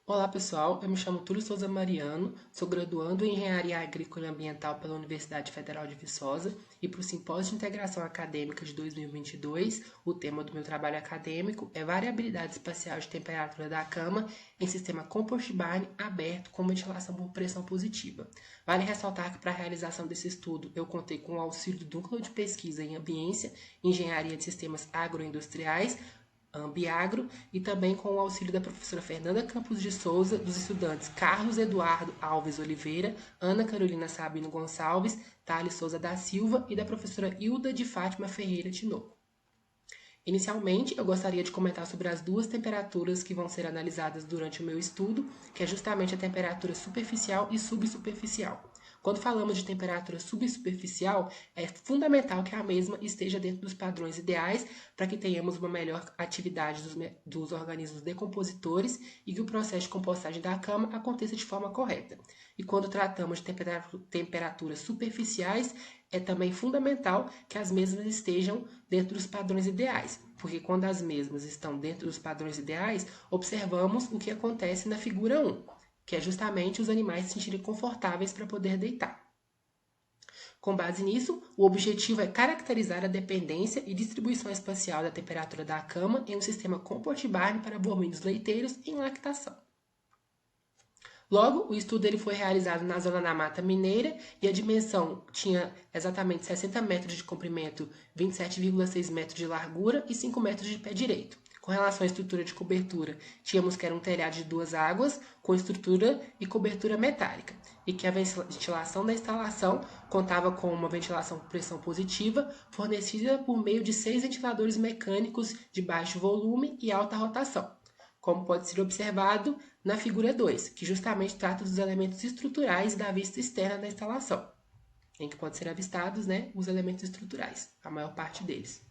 Olá pessoal, eu me chamo Túlio Souza Mariano, sou graduando em Engenharia Agrícola e Ambiental pela Universidade Federal de Viçosa e para o Simpósio de Integração Acadêmica de 2022, o tema do meu trabalho acadêmico é Variabilidade Espacial de Temperatura da Cama em Sistema Compost Barn aberto com ventilação por pressão positiva. Vale ressaltar que para a realização desse estudo eu contei com o auxílio do Núcleo de Pesquisa em Ambiência e Engenharia de Sistemas Agroindustriais, Ambiagro, e também com o auxílio da professora Fernanda Campos de Souza, dos estudantes Carlos Eduardo Alves Oliveira, Ana Carolina Sabino Gonçalves, Thales Souza da Silva e da professora Hilda de Fátima Ferreira Tinoco. Inicialmente, eu gostaria de comentar sobre as duas temperaturas que vão ser analisadas durante o meu estudo, que é justamente a temperatura superficial e subsuperficial. Quando falamos de temperatura subsuperficial, é fundamental que a mesma esteja dentro dos padrões ideais para que tenhamos uma melhor atividade dos organismos decompositores e que o processo de compostagem da cama aconteça de forma correta. E quando tratamos de temperaturas superficiais, é também fundamental que as mesmas estejam dentro dos padrões ideais, porque quando as mesmas estão dentro dos padrões ideais, observamos o que acontece na figura 1, que é justamente os animais se sentirem confortáveis para poder deitar. Com base nisso, o objetivo é caracterizar a dependência e distribuição espacial da temperatura da cama em um sistema compost barn para bovinos leiteiros em lactação. Logo, o estudo ele foi realizado na zona da Mata Mineira e a dimensão tinha exatamente 60 metros de comprimento, 27,6 metros de largura e 5 metros de pé direito. Com relação à estrutura de cobertura, tínhamos que era um telhado de 2 águas com estrutura e cobertura metálica e que a ventilação da instalação contava com uma ventilação por pressão positiva fornecida por meio de 6 ventiladores mecânicos de baixo volume e alta rotação, como pode ser observado na figura 2, que justamente trata dos elementos estruturais da vista externa da instalação, em que podem ser avistados, os elementos estruturais, a maior parte deles.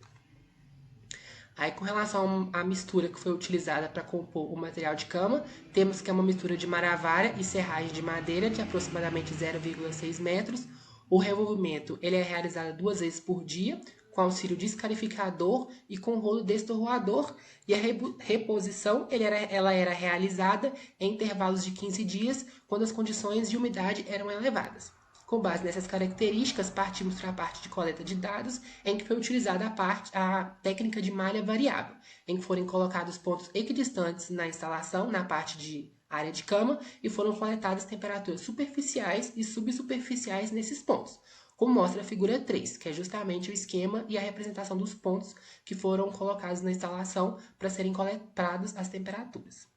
Aí, com relação à mistura que foi utilizada para compor o material de cama, temos que é uma mistura de maravilha e serragem de madeira de aproximadamente 0,6 metros. O revolvimento ele é realizado 2 vezes por dia, com auxílio descalificador e com rolo destorroador, e a reposição ela era realizada em intervalos de 15 dias, quando as condições de umidade eram elevadas. Com base nessas características, partimos para a parte de coleta de dados, em que foi utilizada a técnica de malha variável, em que foram colocados pontos equidistantes na instalação, na parte de área de cama, e foram coletadas temperaturas superficiais e subsuperficiais nesses pontos, como mostra a figura 3, que é justamente o esquema e a representação dos pontos que foram colocados na instalação para serem coletadas as temperaturas.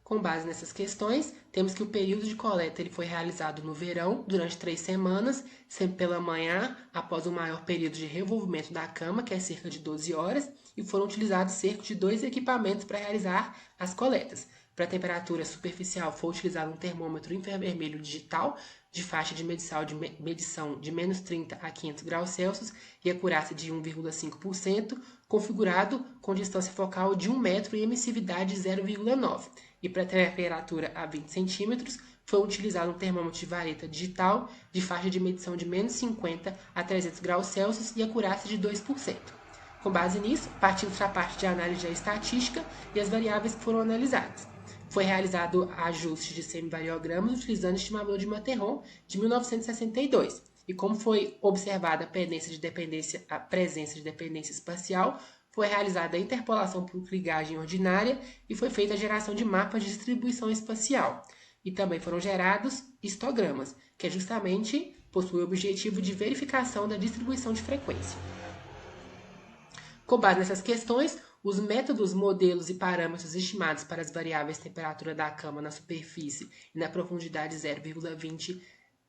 Com base nessas questões, temos que o período de coleta ele foi realizado no verão, durante 3 semanas, sempre pela manhã, após o maior período de revolvimento da cama, que é cerca de 12 horas, e foram utilizados cerca de 2 equipamentos para realizar as coletas. Para a temperatura superficial, foi utilizado um termômetro infravermelho digital de faixa de medição de menos 30 a 500 graus Celsius e acurácia de 1,5%, configurado com distância focal de 1 metro e emissividade de 0,9. E para a temperatura a 20 centímetros, foi utilizado um termômetro de vareta digital de faixa de medição de menos 50 a 300 graus Celsius e acurácia de 2%. Com base nisso, partimos para a parte de análise da estatística e as variáveis que foram analisadas. Foi realizado ajuste de semivariogramas utilizando o estimador de Matterhorn de 1962. E como foi observada a presença de dependência espacial, foi realizada a interpolação por ligagem ordinária e foi feita a geração de mapas de distribuição espacial. E também foram gerados histogramas, que justamente possui o objetivo de verificação da distribuição de frequência. Com base nessas questões, os métodos, modelos e parâmetros estimados para as variáveis temperatura da cama na superfície e na profundidade 0,20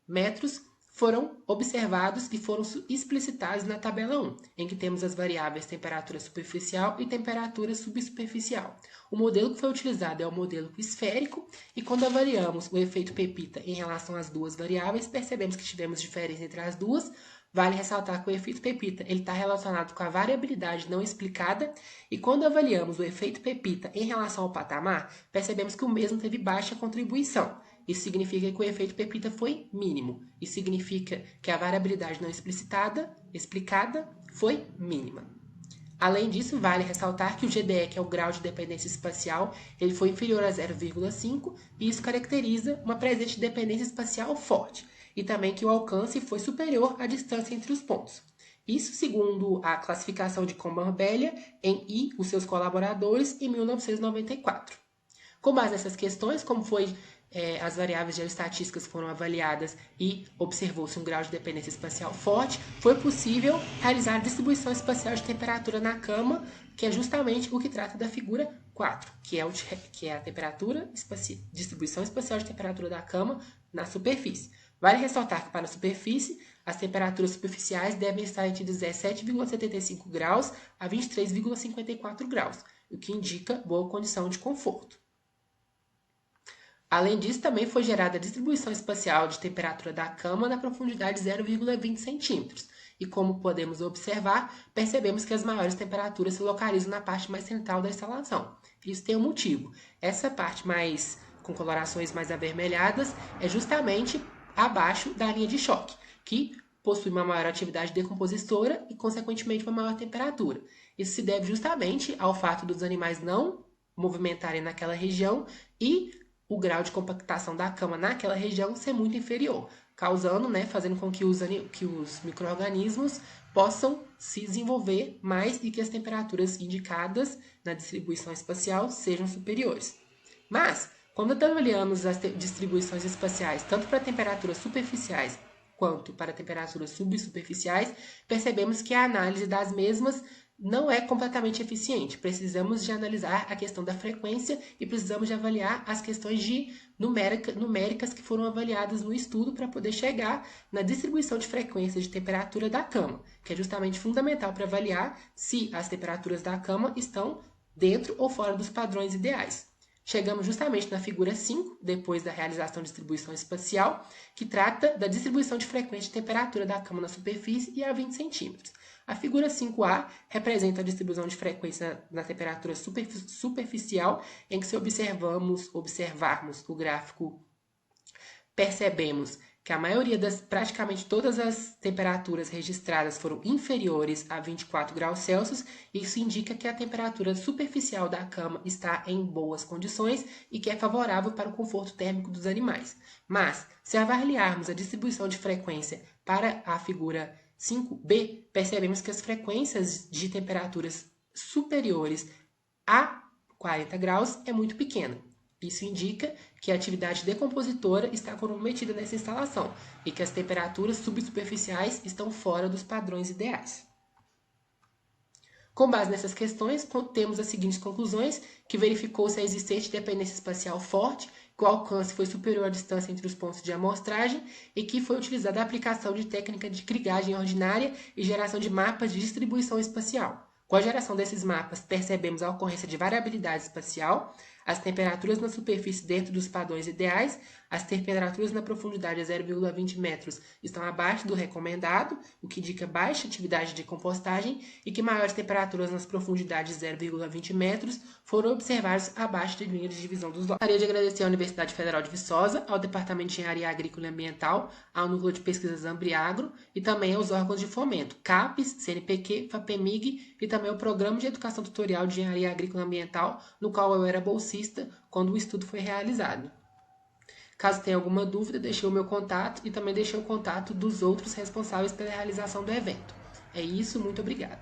metros foram observados e foram explicitados na tabela 1, em que temos as variáveis temperatura superficial e temperatura subsuperficial. O modelo que foi utilizado é o modelo esférico, e quando avaliamos o efeito Pepita em relação às duas variáveis, percebemos que tivemos diferença entre as duas. Vale ressaltar que o efeito Pepita está relacionado com a variabilidade não explicada, e quando avaliamos o efeito Pepita em relação ao patamar, percebemos que o mesmo teve baixa contribuição. Isso significa que o efeito Pepita foi mínimo. Isso significa que a variabilidade não explicada foi mínima. Além disso, vale ressaltar que o GDE, que é o grau de dependência espacial, ele foi inferior a 0,5 e isso caracteriza uma presença de dependência espacial forte, e também que o alcance foi superior à distância entre os pontos. Isso segundo a classificação de Combambellia e os seus colaboradores em 1994. Com base nessas questões, como as variáveis geoestatísticas foram avaliadas e observou-se um grau de dependência espacial forte, foi possível realizar a distribuição espacial de temperatura na cama, que é justamente o que trata da figura 4, que é a distribuição espacial de temperatura da cama na superfície. Vale ressaltar que para a superfície, as temperaturas superficiais devem estar entre 17,75 graus a 23,54 graus, o que indica boa condição de conforto. Além disso, também foi gerada a distribuição espacial de temperatura da cama na profundidade de 0,20 centímetros. E como podemos observar, percebemos que as maiores temperaturas se localizam na parte mais central da instalação. Isso tem um motivo. Essa parte com colorações mais avermelhadas é justamente abaixo da linha de choque, que possui uma maior atividade decompositora e, consequentemente, uma maior temperatura. Isso se deve justamente ao fato dos animais não movimentarem naquela região e o grau de compactação da cama naquela região ser muito inferior, fazendo com que os micro-organismos possam se desenvolver mais e que as temperaturas indicadas na distribuição espacial sejam superiores. Mas, quando avaliamos as distribuições espaciais, tanto para temperaturas superficiais quanto para temperaturas subsuperficiais, percebemos que a análise das mesmas não é completamente eficiente. Precisamos de analisar a questão da frequência e precisamos de avaliar as questões numéricas que foram avaliadas no estudo para poder chegar na distribuição de frequência de temperatura da cama, que é justamente fundamental para avaliar se as temperaturas da cama estão dentro ou fora dos padrões ideais. Chegamos justamente na figura 5, depois da realização de distribuição espacial, que trata da distribuição de frequência de temperatura da cama na superfície e a 20 centímetros. A figura 5A representa a distribuição de frequência na temperatura superficial, em que se observarmos o gráfico, percebemos que a maioria praticamente todas as temperaturas registradas foram inferiores a 24 graus Celsius. Isso indica que a temperatura superficial da cama está em boas condições e que é favorável para o conforto térmico dos animais. Mas, se avaliarmos a distribuição de frequência para a figura 5B, percebemos que as frequências de temperaturas superiores a 40 graus é muito pequena. Isso indica que a atividade decompositora está comprometida nessa instalação e que as temperaturas subsuperficiais estão fora dos padrões ideais. Com base nessas questões, temos as seguintes conclusões, que verificou-se a existência de dependência espacial forte, que o alcance foi superior à distância entre os pontos de amostragem e que foi utilizada a aplicação de técnica de krigagem ordinária e geração de mapas de distribuição espacial. Com a geração desses mapas, percebemos a ocorrência de variabilidade espacial, as temperaturas na superfície dentro dos padrões ideais, as temperaturas na profundidade a 0,20 metros estão abaixo do recomendado, o que indica baixa atividade de compostagem, e que maiores temperaturas nas profundidades 0,20 metros foram observadas abaixo da linha de divisão dos lotes. Gostaria de agradecer à Universidade Federal de Viçosa, ao Departamento de Engenharia Agrícola e Ambiental, ao Núcleo de Pesquisas Ambriagro e também aos órgãos de fomento, CAPES, CNPq, FAPEMIG e também o Programa de Educação Tutorial de Engenharia Agrícola e Ambiental, no qual eu era bolsista quando o estudo foi realizado. Caso tenha alguma dúvida, deixei o meu contato e também deixei o contato dos outros responsáveis pela realização do evento. É isso, muito obrigado.